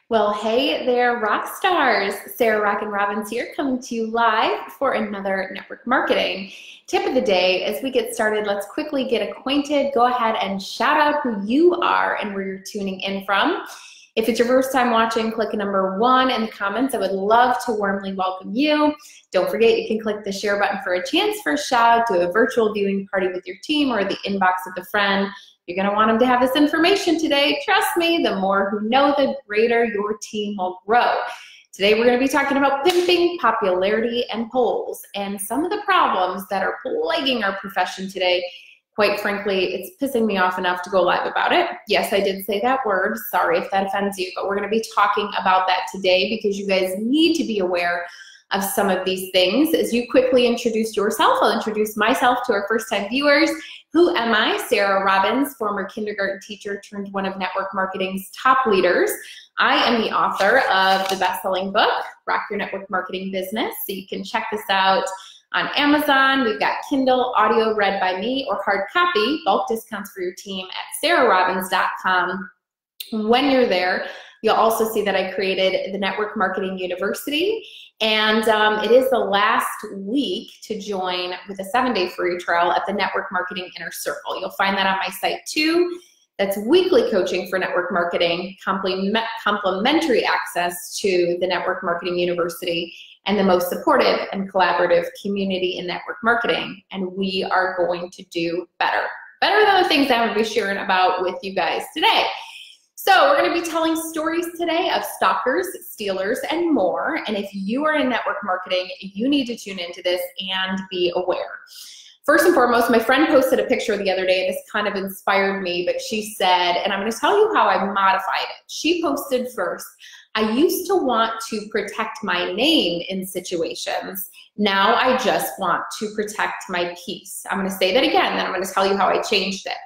Well, hey there, rock stars. Sarah Rockin' Robbins here, coming to you live for another network marketing tip of the day. As we get started, let's quickly get acquainted. Go ahead and shout out who you are and where you're tuning in from. If it's your first time watching, click number 1 in the comments. I would love to warmly welcome you. Don't forget, you can click the share button for a chance for a shout out to a virtual viewing party with your team or the inbox of a friend. You're going to want them to have this information today. Trust me, the more who know, the greater your team will grow. Today we're going to be talking about pimping, popularity, and polls, and some of the problems that are plaguing our profession today. Quite frankly, it's pissing me off enough to go live about it. Yes, I did say that word. Sorry if that offends you, but we're going to be talking about that today because you guys need to be aware of some of these things. As you quickly introduce yourself, I'll introduce myself to our first-time viewers. Who am I? Sarah Robbins, former kindergarten teacher turned one of network marketing's top leaders. I am the author of the best-selling book, Rock Your Network Marketing Business. So you can check this out on Amazon. We've got Kindle, audio read by me, or hard copy, bulk discounts for your team at sarahrobbins.com. When you're there, you'll also see that I created the Network Marketing University, and it is the last week to join with a 7-day free trial at the Network Marketing Inner Circle. You'll find that on my site too. That's weekly coaching for network marketing, complimentary access to the Network Marketing University, and the most supportive and collaborative community in network marketing. And we are going to do better than the things I'm going to be sharing about with you guys today. So we're going to be telling stories today of stalkers, stealers, and more. And if you are in network marketing, you need to tune into this and be aware. First and foremost, my friend posted a picture the other day, and this kind of inspired me, but she said, and I'm going to tell you how I modified it. She posted first, I used to want to protect my name in situations. Now I just want to protect my peace. I'm going to say that again, then I'm going to tell you how I changed it.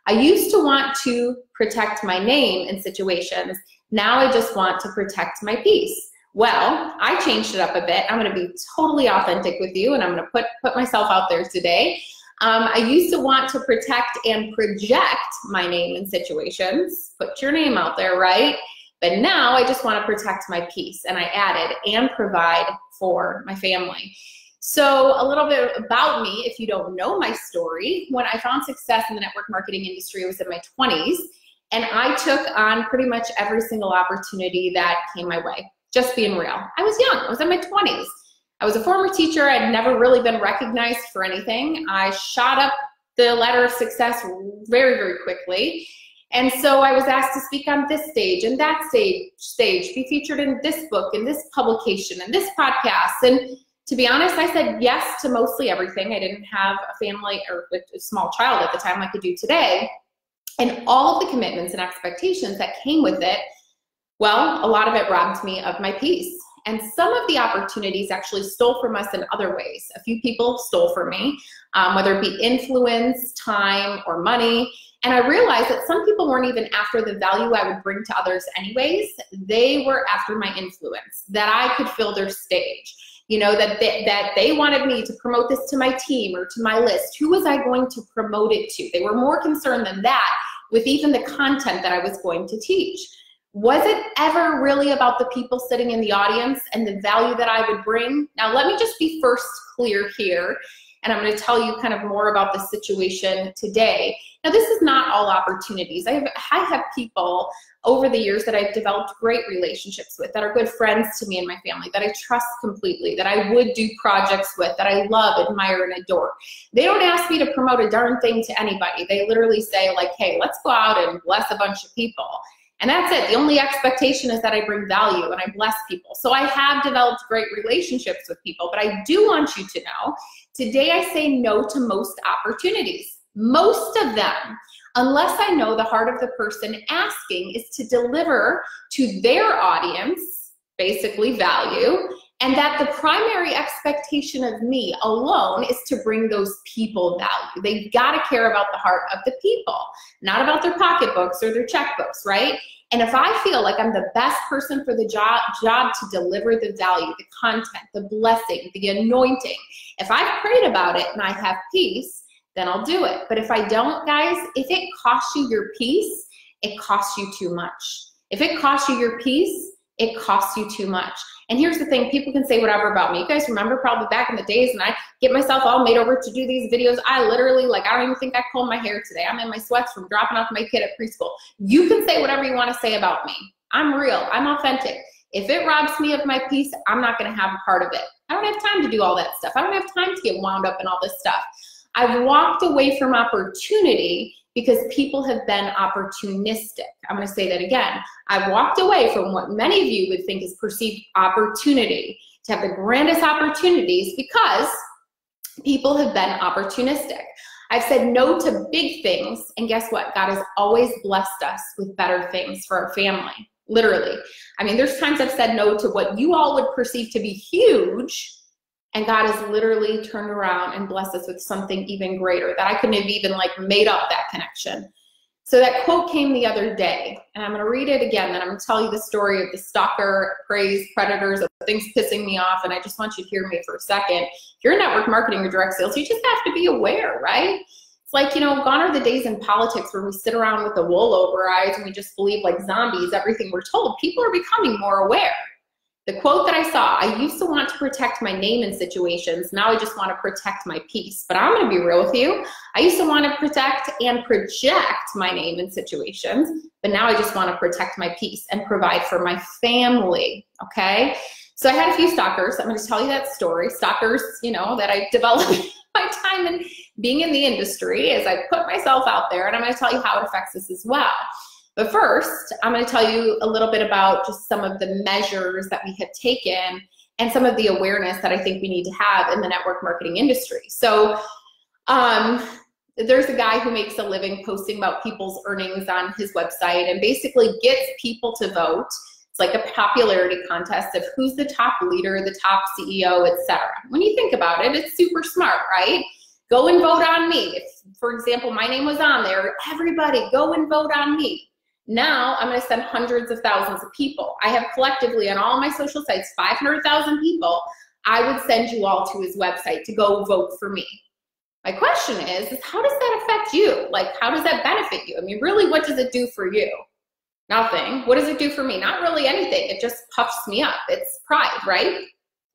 I used to want to protect my name in situations. Now I just want to protect my peace. Well, I changed it up a bit. I'm going to be totally authentic with you, and I'm going to put myself out there today. I used to want to protect and project my name in situations. Put your name out there, right? But now I just want to protect my peace, and I added, and provide for my family. So a little bit about me, if you don't know my story, when I found success in the network marketing industry, I was in my 20s, and I took on pretty much every single opportunity that came my way, just being real. I was young, I was in my 20s. I was a former teacher, I'd never really been recognized for anything. I shot up the ladder of success very, very quickly. And so I was asked to speak on this stage and that stage, be featured in this book and this publication and this podcast. And to be honest, I said yes to mostly everything. I didn't have a family or a small child at the time like I do today. And all of the commitments and expectations that came with it, well, a lot of it robbed me of my peace. And some of the opportunities actually stole from us in other ways. A few people stole from me, whether it be influence, time, or money. And I realized that some people weren't even after the value I would bring to others anyways. They were after my influence, that I could fill their stage. You know, that they wanted me to promote this to my team or to my list. Who was I going to promote it to? They were more concerned than that with even the content that I was going to teach. Was it ever really about the people sitting in the audience and the value that I would bring? Now, let me just be first clear here, and I'm going to tell you kind of more about the situation today. Now, this is not all opportunities. I have people over the years that I've developed great relationships with, that are good friends to me and my family, that I trust completely, that I would do projects with, that I love, admire, and adore. They don't ask me to promote a darn thing to anybody. They literally say, like, hey, let's go out and bless a bunch of people. And that's it. The only expectation is that I bring value and I bless people. So I have developed great relationships with people, but I do want you to know, today I say no to most opportunities. Most of them, unless I know the heart of the person asking is to deliver to their audience, basically value, and that the primary expectation of me alone is to bring those people value. They've got to care about the heart of the people, not about their pocketbooks or their checkbooks, right? And if I feel like I'm the best person for the job to deliver the value, the content, the blessing, the anointing, if I've prayed about it and I have peace, then I'll do it. But if I don't, guys, if it costs you your peace, it costs you too much. If it costs you your peace, it costs you too much. And here's the thing, people can say whatever about me. You guys remember probably back in the days when I get myself all made over to do these videos, I literally, like, I don't even think I combed my hair today. I'm in my sweats from dropping off my kid at preschool. You can say whatever you want to say about me. I'm real, I'm authentic. If it robs me of my peace, I'm not gonna have a part of it. I don't have time to do all that stuff. I don't have time to get wound up in all this stuff. I've walked away from opportunity because people have been opportunistic. I'm gonna say that again. I've walked away from what many of you would think is perceived opportunity, to have the grandest opportunities, because people have been opportunistic. I've said no to big things, and guess what? God has always blessed us with better things for our family, literally. I mean, there's times I've said no to what you all would perceive to be huge, and God has literally turned around and blessed us with something even greater that I couldn't have even like made up that connection. So that quote came the other day, and I'm gonna read it again, and I'm gonna tell you the story of the stalker, praise, predators, of things pissing me off, and I just want you to hear me for a second. If you're in network marketing or direct sales, you just have to be aware, right? It's like, you know, gone are the days in politics where we sit around with the wool over our eyes and we just believe like zombies everything we're told. People are becoming more aware. The quote that I saw, I used to want to protect my name in situations. Now I just want to protect my peace. But I'm going to be real with you. I used to want to protect and project my name in situations, but now I just want to protect my peace and provide for my family, okay? So I had a few stalkers. I'm going to tell you that story. Stalkers, you know, that I developed my time in being in the industry as I put myself out there, and I'm going to tell you how it affects us as well. But first, I'm going to tell you a little bit about just some of the measures that we have taken and some of the awareness that I think we need to have in the network marketing industry. So there's a guy who makes a living posting about people's earnings on his website and basically gets people to vote. It's like a popularity contest of who's the top leader, the top CEO, etc. When you think about it, it's super smart, right? Go and vote on me. If, for example, my name was on there, everybody go and vote on me. Now I'm going to send hundreds of thousands of people. I have collectively on all my social sites 500,000 people. I would send you all to his website to go vote for me. My question is how does that affect you? Like, how does that benefit you? I mean, really, what does it do for you? Nothing. What does it do for me? Not really anything. It just puffs me up. It's pride, right?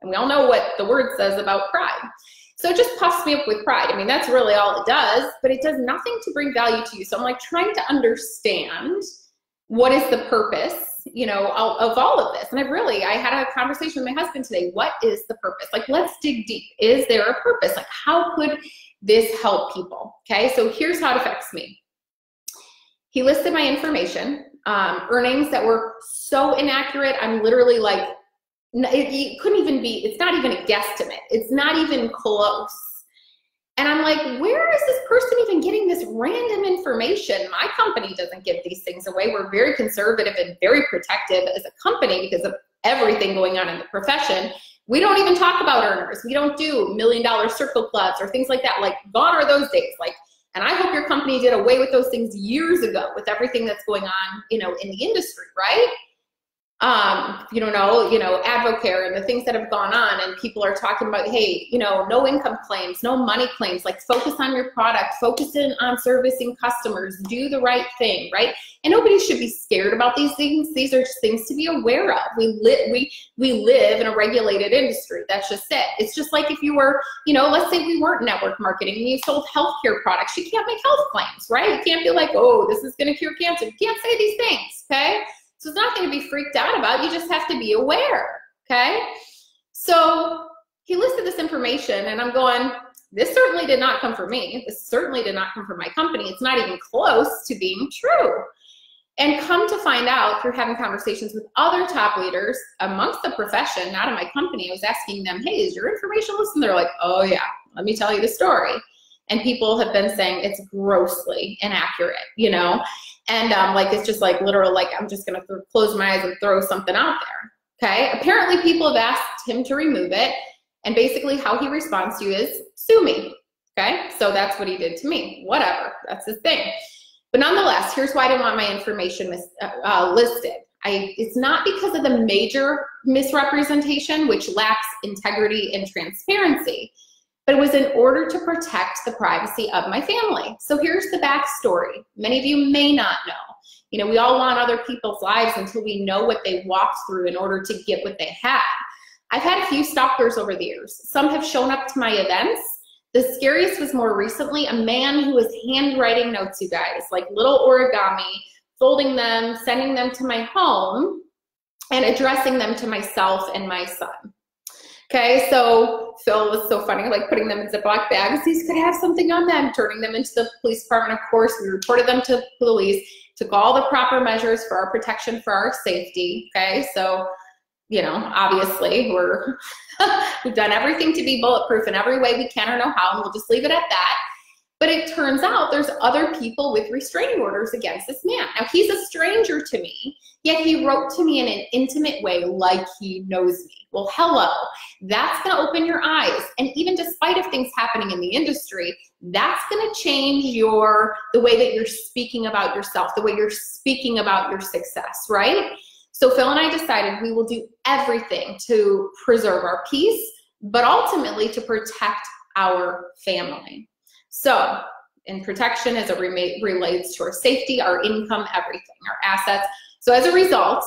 And we all know what the word says about pride. So it just puffs me up with pride. I mean, that's really all it does, but it does nothing to bring value to you. So I'm like trying to understand what is the purpose, you know, of all of this. And I had a conversation with my husband today. What is the purpose? Like, let's dig deep. Is there a purpose? Like, how could this help people? Okay, so here's how it affects me. He listed my information, earnings that were so inaccurate. I'm literally like, it couldn't even be, it's not even a guesstimate. It's not even close. And I'm like, where is this person even getting this random information? My company doesn't give these things away. We're very conservative and very protective as a company because of everything going on in the profession. We don't even talk about earners. We don't do $1 million circle clubs or things like that. Like, gone are those days. Like, and I hope your company did away with those things years ago with everything that's going on, you know, in the industry, right? You know, Advocare and the things that have gone on, and people are talking about, hey, you know, no income claims, no money claims, like focus on your product, focus in on servicing customers, do the right thing, right? And nobody should be scared about these things. These are just things to be aware of. We live in a regulated industry. That's just it. It's just like if you were, you know, let's say we weren't network marketing and you sold healthcare products, you can't make health claims, right? You can't be like, oh, this is gonna cure cancer. You can't say these things, okay? So it's nothing to be freaked out about. You just have to be aware, okay? So he listed this information and I'm going, this certainly did not come from me. This certainly did not come from my company. It's not even close to being true. And come to find out through having conversations with other top leaders amongst the profession, not in my company, I was asking them, hey, is your information listed? And they're like, oh yeah, let me tell you the story. And people have been saying it's grossly inaccurate, you know? And like, it's just like literal, like I'm just gonna close my eyes and throw something out there, okay? Apparently people have asked him to remove it, and basically how he responds to you is, sue me, okay? So that's what he did to me, whatever, that's his thing. But nonetheless, here's why I didn't want my information listed. It's not because of the major misrepresentation, which lacks integrity and transparency, but it was in order to protect the privacy of my family. So here's the backstory. Many of you may not know. You know, we all want other people's lives until we know what they walked through in order to get what they had. I've had a few stalkers over the years. Some have shown up to my events. The scariest was more recently a man who was handwriting notes, you guys, like little origami, folding them, sending them to my home, and addressing them to myself and my son. Okay, so Phil was so funny, like putting them in Ziploc bags. These could have something on them, turning them into the police department. Of course, we reported them to police, took all the proper measures for our protection, for our safety. Okay, so, you know, obviously we've done everything to be bulletproof in every way we can or know how, and we'll just leave it at that. But it turns out there's other people with restraining orders against this man. Now, he's a stranger to me, yet he wrote to me in an intimate way like he knows me. Well, hello, that's gonna open your eyes. And even despite of things happening in the industry, that's gonna change the way that you're speaking about yourself, the way you're speaking about your success, right? So Phil and I decided we will do everything to preserve our peace, but ultimately to protect our family. So, in protection as it relates to our safety, our income, everything, our assets. So as a result,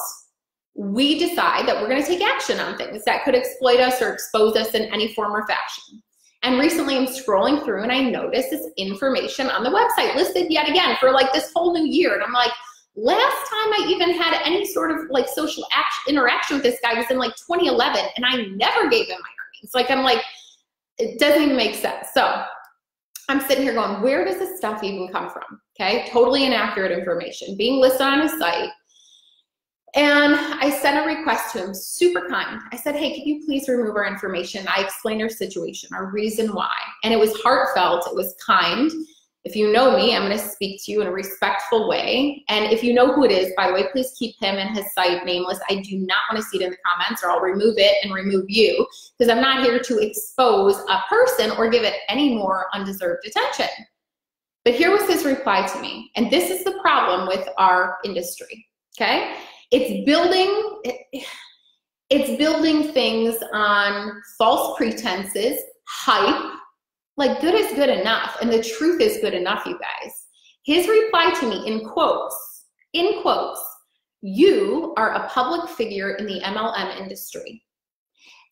we decide that we're going to take action on things that could exploit us or expose us in any form or fashion. And recently I'm scrolling through and I noticed this information on the website listed yet again for like this whole new year. And I'm like, last time I even had any sort of like social interaction with this guy was in like 2011 and I never gave him my earnings. Like, I'm like, it doesn't even make sense. So I'm sitting here going, where does this stuff even come from? Okay, totally inaccurate information being listed on his site. And I sent a request to him, super kind. I said, hey, can you please remove our information? I explained our situation, our reason why. And it was heartfelt, it was kind. If you know me, I'm gonna speak to you in a respectful way. And if you know who it is, by the way, please keep him and his site nameless. I do not wanna see it in the comments or I'll remove it and remove you, because I'm not here to expose a person or give it any more undeserved attention. But here was his reply to me. And this is the problem with our industry, okay? It's building things on false pretenses, hype. Like, good is good enough, and the truth is good enough, you guys. His reply to me, in quotes, you are a public figure in the MLM industry.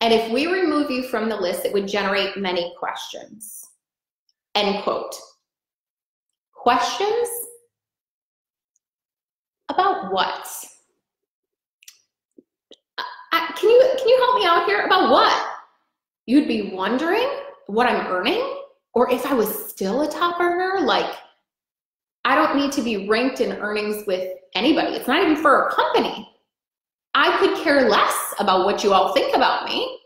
And if we remove you from the list, it would generate many questions. End quote. Questions? About what? Can you help me out here? About what? You'd be wondering what I'm earning, or if I was still a top earner. Like, I don't need to be ranked in earnings with anybody. It's not even for a company. I could care less about what you all think about me.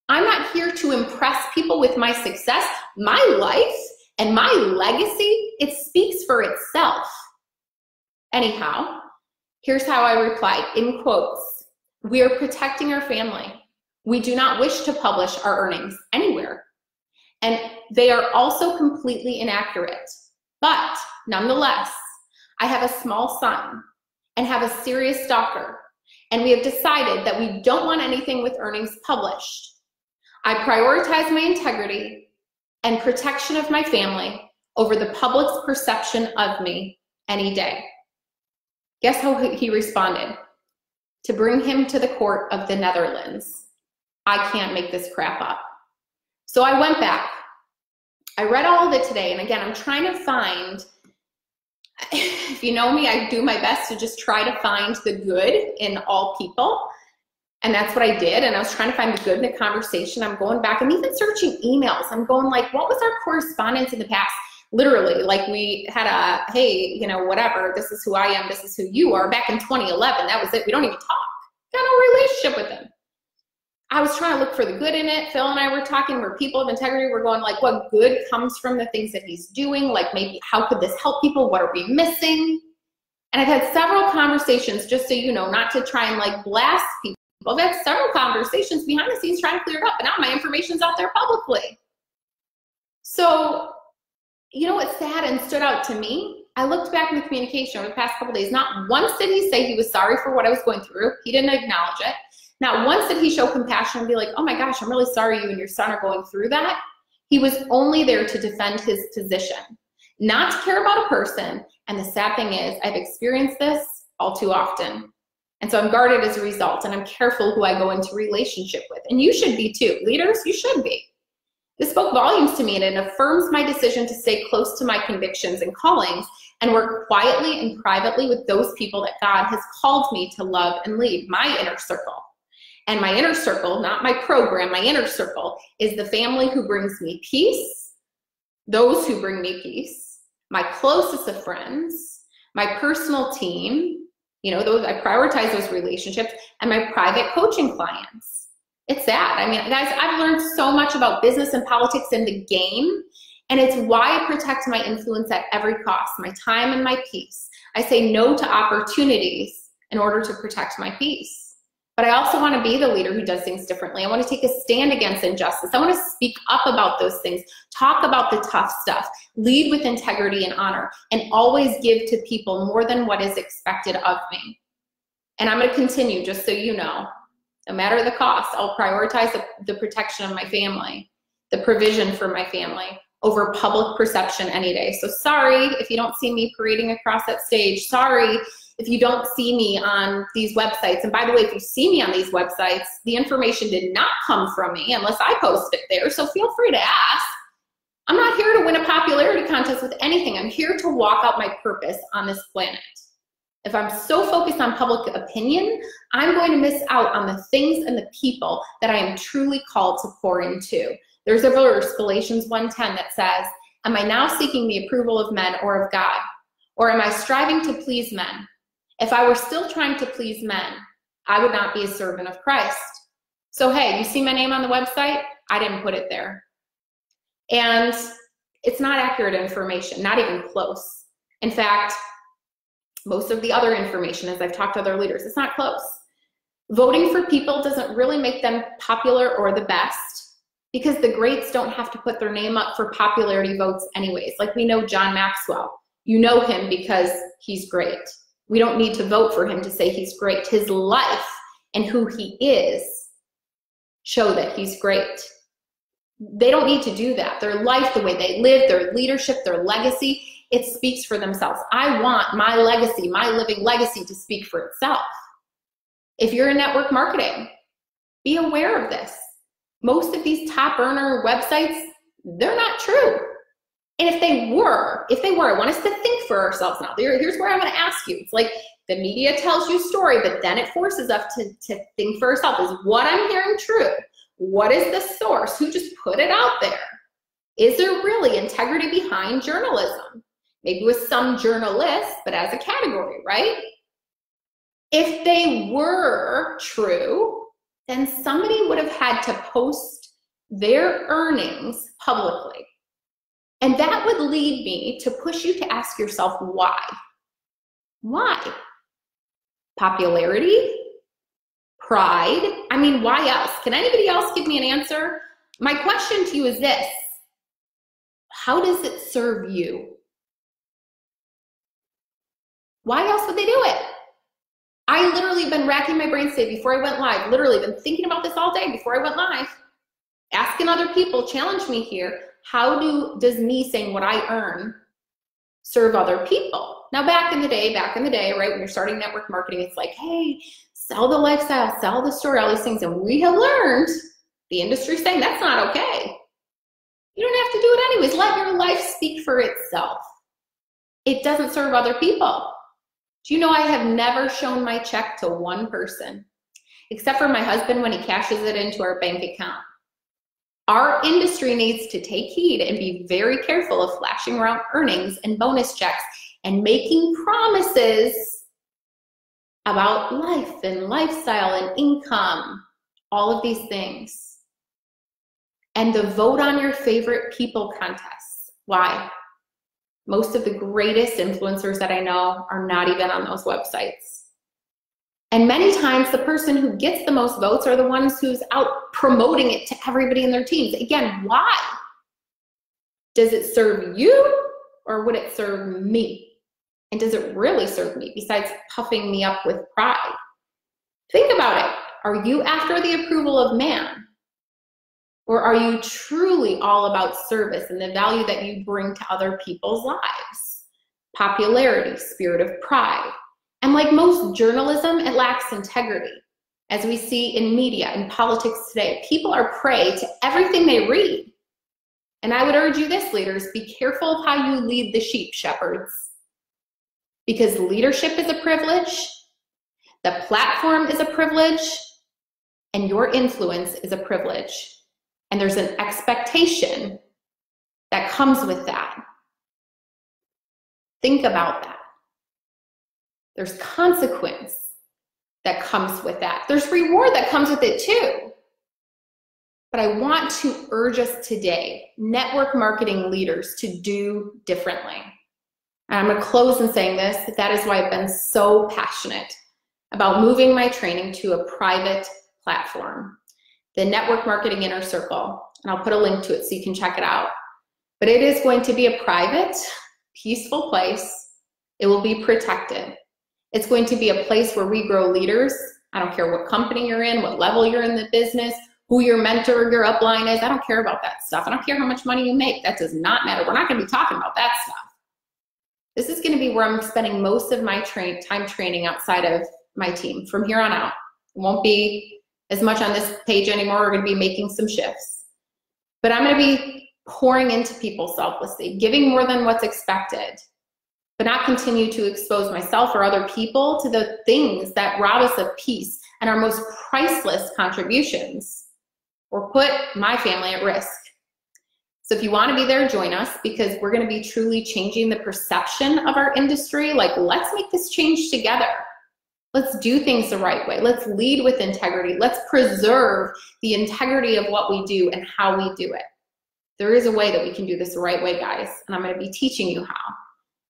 I'm not here to impress people with my success. My life and my legacy, it speaks for itself. Anyhow, here's how I replied, in quotes. We are protecting our family. We do not wish to publish our earnings anywhere. And they are also completely inaccurate. But nonetheless, I have a small son and have a serious stalker. And we have decided that we don't want anything with earnings published. I prioritize my integrity and protection of my family over the public's perception of me any day. Guess how he responded? To bring him to the court of the Netherlands. I can't make this crap up. So I went back. I read all of it today, and again, I'm trying to find, if you know me, I do my best to just try to find the good in all people, and that's what I did, and I was trying to find the good in the conversation. I'm going back and even searching emails. I'm going like, what was our correspondence in the past? Literally, like we had a, hey, you know, whatever, this is who I am, this is who you are, back in 2011, that was it. We don't even talk. Got no relationship with him. I was trying to look for the good in it. Phil and I were talking, we're people of integrity. We're going like, what good comes from the things that he's doing? Like, maybe how could this help people? What are we missing? And I've had several conversations, just so you know, not to try and like blast people. I've had several conversations behind the scenes trying to clear it up, and now my information's out there publicly. So, you know what's sad and stood out to me? I looked back in the communication over the past couple of days. Not once did he say he was sorry for what I was going through. He didn't acknowledge it. Not once did he show compassion and be like, oh my gosh, I'm really sorry you and your son are going through that. He was only there to defend his position, not to care about a person. And the sad thing is, I've experienced this all too often. And so I'm guarded as a result, and I'm careful who I go into relationship with. And you should be too. Leaders, you should be. This spoke volumes to me, and it affirms my decision to stay close to my convictions and callings and work quietly and privately with those people that God has called me to love and lead, my inner circle. And my inner circle, not my program, my inner circle is the family who brings me peace, those who bring me peace, my closest of friends, my personal team, those, I prioritize those relationships, and my private coaching clients. It's sad. I mean, guys, I've learned so much about business and politics in the game, and it's why I protect my influence at every cost, my time and my peace. I say no to opportunities in order to protect my peace. But I also want to be the leader who does things differently. I want to take a stand against injustice. I want to speak up about those things, talk about the tough stuff, lead with integrity and honor, and always give to people more than what is expected of me. And I'm going to continue, just so you know, no matter the cost, I'll prioritize the protection of my family, the provision for my family, over public perception any day. So sorry if you don't see me parading across that stage. Sorry if you don't see me on these websites. And by the way, if you see me on these websites, the information did not come from me unless I post it there. So feel free to ask. I'm not here to win a popularity contest with anything. I'm here to walk out my purpose on this planet. If I'm so focused on public opinion, I'm going to miss out on the things and the people that I am truly called to pour into. There's a verse, Galatians 1:10, that says, am I now seeking the approval of men or of God? Or am I striving to please men? If I were still trying to please men, I would not be a servant of Christ. So hey, you see my name on the website? I didn't put it there. And it's not accurate information, not even close. In fact, most of the other information, as I've talked to other leaders, it's not close. Voting for people doesn't really make them popular or the best, because the greats don't have to put their name up for popularity votes anyways. Like we know John Maxwell. You know him because he's great. We don't need to vote for him to say he's great. His life and who he is show that he's great. They don't need to do that. Their life, the way they live, their leadership, their legacy, it speaks for themselves. I want my legacy, my living legacy, to speak for itself. If you're in network marketing, be aware of this. Most of these top earner websites, they're not true. And if they were, I want us to think for ourselves now. Here's where I'm going to ask you. It's like the media tells you a story, but then it forces us to think for ourselves. Is what I'm hearing true? What is the source? Who just put it out there? Is there really integrity behind journalism? Maybe with some journalists, but as a category, right? If they were true, then somebody would have had to post their earnings publicly. And that would lead me to push you to ask yourself why. Why? Popularity? Pride? I mean, why else? Can anybody else give me an answer? My question to you is this: how does it serve you? Why else would they do it? I literally been racking my brain today before I went live, literally been thinking about this all day before I went live, asking other people, challenge me here, how does me saying what I earn serve other people? Now, back in the day, right, when you're starting network marketing, it's like, hey, sell the lifestyle, sell the story, all these things. And we have learned, the industry saying that's not okay. You don't have to do it anyways. Let your life speak for itself. It doesn't serve other people. Do you know I have never shown my check to one person, except for my husband when he cashes it into our bank account? Our industry needs to take heed and be very careful of flashing around earnings and bonus checks and making promises about life and lifestyle and income, all of these things. And the vote on your favorite people contests. Why? Most of the greatest influencers that I know are not even on those websites. And many times the person who gets the most votes are the ones who's out promoting it to everybody in their teams. Again, why? Does it serve you or would it serve me? And does it really serve me besides puffing me up with pride? Think about it. Are you after the approval of man? Or are you truly all about service and the value that you bring to other people's lives? Popularity, spirit of pride. And like most journalism, it lacks integrity. As we see in media and politics today, people are prey to everything they read. And I would urge you this, leaders, be careful of how you lead the sheep, shepherds. Because leadership is a privilege, the platform is a privilege, and your influence is a privilege. And there's an expectation that comes with that. Think about that. There's consequence that comes with that. There's reward that comes with it too. But I want to urge us today, network marketing leaders, to do differently. And I'm going to close in saying this, that is why I've been so passionate about moving my training to a private platform, the Network Marketing Inner Circle. And I'll put a link to it so you can check it out. But it is going to be a private, peaceful place. It will be protected. It's going to be a place where we grow leaders. I don't care what company you're in, what level you're in the business, who your mentor or your upline is. I don't care about that stuff. I don't care how much money you make. That does not matter. We're not going to be talking about that stuff. This is going to be where I'm spending most of my time training outside of my team from here on out. It won't be as much on this page anymore. We're going to be making some shifts. But I'm going to be pouring into people selflessly, giving more than what's expected, but not continue to expose myself or other people to the things that rob us of peace and our most priceless contributions, or put my family at risk. So if you want to be there, join us, because we're going to be truly changing the perception of our industry. Like, let's make this change together. Let's do things the right way. Let's lead with integrity. Let's preserve the integrity of what we do and how we do it. There is a way that we can do this the right way, guys, and I'm going to be teaching you how.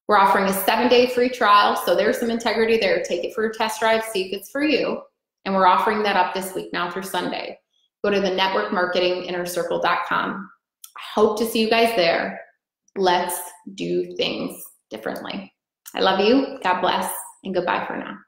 We're offering a 7-day free trial, so there's some integrity there. Take it for a test drive, see if it's for you. And we're offering that up this week, now through Sunday. Go to the networkmarketinginnercircle.com. I hope to see you guys there. Let's do things differently. I love you. God bless, and goodbye for now.